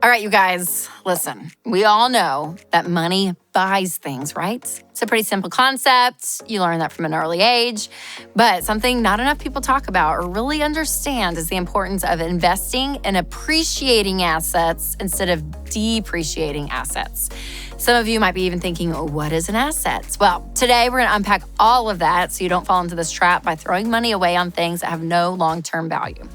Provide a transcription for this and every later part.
All right, you guys, listen, we all know that money buys things, right? It's a pretty simple concept. You learn that from an early age. But something not enough people talk about or really understand is the importance of investing in appreciating assets instead of depreciating assets. Some of you might be even thinking, oh, what is an asset? Well, today we're going to unpack all of that so you don't fall into this trap by throwing money away on things that have no long-term value.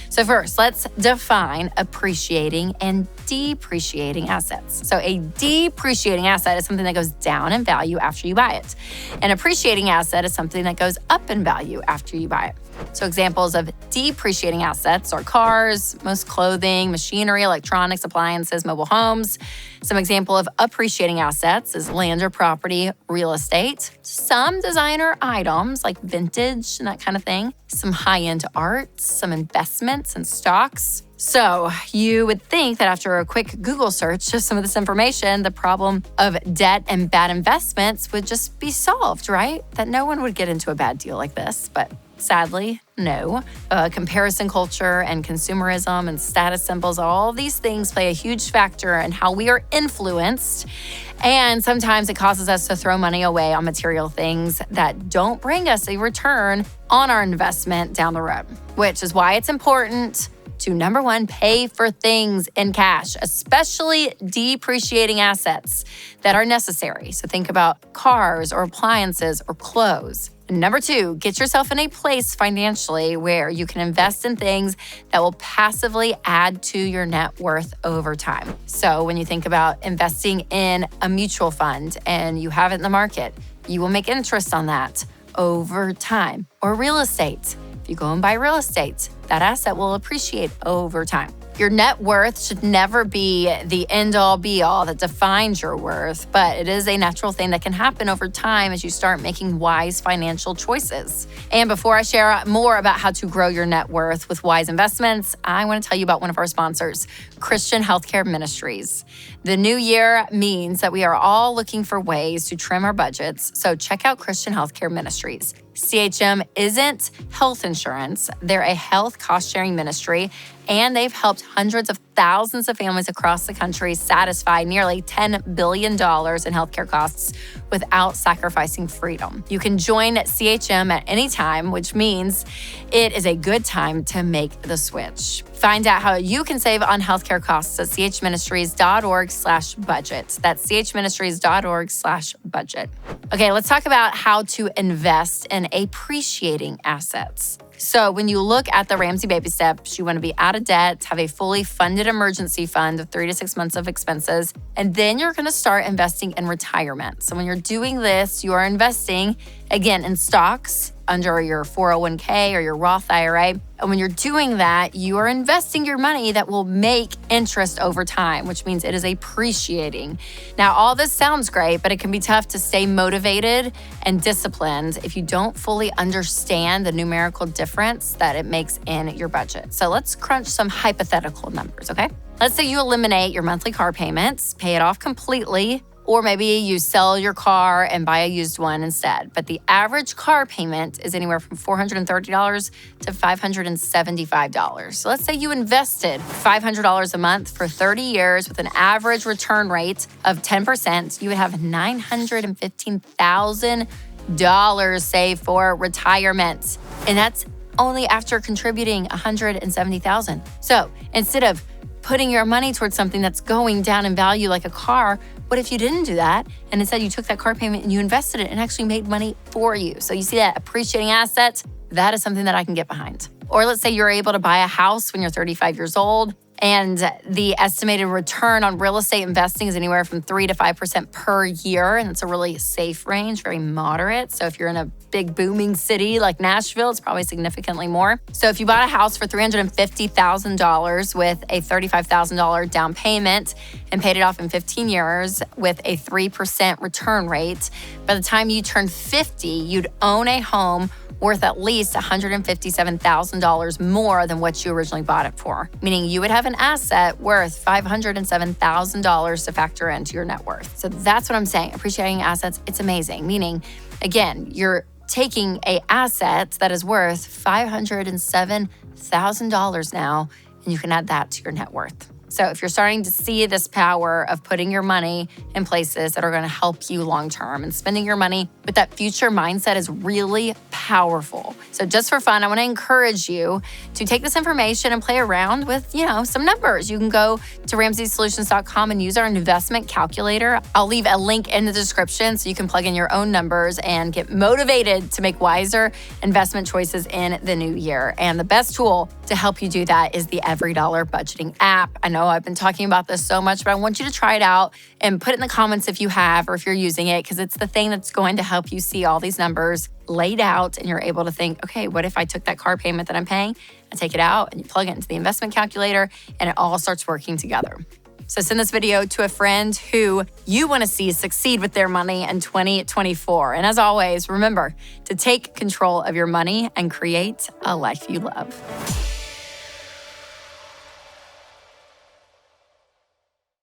So first, let's define appreciating and depreciating assets. So a depreciating asset is something that goes down in value after you buy it. An appreciating asset is something that goes up in value after you buy it. So examples of depreciating assets are cars, most clothing, machinery, electronics, appliances, mobile homes. Some example of appreciating assets is land or property, real estate, some designer items like vintage and that kind of thing, some high-end art, some investments and stocks. So you would think that after a quick Google search of some of this information, the problem of debt and bad investments would just be solved, right? That no one would get into a bad deal like this, but sadly, no. Comparison culture and consumerism and status symbols, all these things play a huge factor in how we are influenced. And sometimes it causes us to throw money away on material things that don't bring us a return on our investment down the road, which is why it's important to, number one, pay for things in cash, especially depreciating assets that are necessary. So think about cars or appliances or clothes. Number two, get yourself in a place financially where you can invest in things that will passively add to your net worth over time. So when you think about investing in a mutual fund and you have it in the market, you will make interest on that over time. Or real estate. If you go and buy real estate, that asset will appreciate over time. Your net worth should never be the end-all be-all that defines your worth, but it is a natural thing that can happen over time as you start making wise financial choices. And before I share more about how to grow your net worth with wise investments, I want to tell you about one of our sponsors, Christian Healthcare Ministries. The new year means that we are all looking for ways to trim our budgets, so check out Christian Healthcare Ministries. CHM isn't health insurance. They're a health cost-sharing ministry, and they've helped hundreds of thousands of families across the country satisfy nearly $10 billion in healthcare costs without sacrificing freedom. You can join CHM at any time, which means it is a good time to make the switch. Find out how you can save on healthcare costs at chministries.org/budget. That's chministries.org/budget. Okay, let's talk about how to invest in appreciating assets. So when you look at the Ramsey baby steps, you want to be out of debt, have a fully funded emergency fund of 3 to 6 months of expenses, and then you're going to start investing in retirement. So when you're doing this, you are investing, again, in stocks under your 401k or your Roth IRA. And when you're doing that, you are investing your money that will make interest over time, which means it is appreciating. Now, all this sounds great, but it can be tough to stay motivated and disciplined if you don't fully understand the numerical difference that it makes in your budget. So let's crunch some hypothetical numbers, okay? Let's say you eliminate your monthly car payments, pay it off completely, or maybe you sell your car and buy a used one instead. But the average car payment is anywhere from $430 to $575. So let's say you invested $500 a month for 30 years with an average return rate of 10%. You would have $915,000 saved for retirement. And that's only after contributing $170,000. So instead of putting your money towards something that's going down in value like a car, what if you didn't do that and instead you took that car payment and you invested it and actually made money for you? So you see that appreciating asset, that is something that I can get behind. Or let's say you're able to buy a house when you're 35 years old and the estimated return on real estate investing is anywhere from 3 to 5% per year. And it's a really safe range, very moderate. So if you're in a big booming city like Nashville, it's probably significantly more. So if you bought a house for $350,000 with a $35,000 down payment and paid it off in 15 years with a 3% return rate, by the time you turn 50, you'd own a home worth at least $157,000 more than what you originally bought it for, meaning you would have an asset worth $507,000 to factor into your net worth. So that's what I'm saying. Appreciating assets, it's amazing. Meaning, again, you're taking an asset that is worth $507,000 now, and you can add that to your net worth. So if you're starting to see this power of putting your money in places that are going to help you long-term and spending your money with that future mindset is really powerful. So just for fun, I want to encourage you to take this information and play around with, some numbers. You can go to RamseySolutions.com and use our investment calculator. I'll leave a link in the description so you can plug in your own numbers and get motivated to make wiser investment choices in the new year. And the best tool to help you do that is the Every Dollar Budgeting app. I know I've been talking about this so much, but I want you to try it out and put it in the comments if you have or if you're using it, because it's the thing that's going to help you see all these numbers laid out and you're able to think, okay, what if I took that car payment that I'm paying and take it out and you plug it into the investment calculator and it all starts working together. So send this video to a friend who you want to see succeed with their money in 2024. And as always, remember to take control of your money and create a life you love.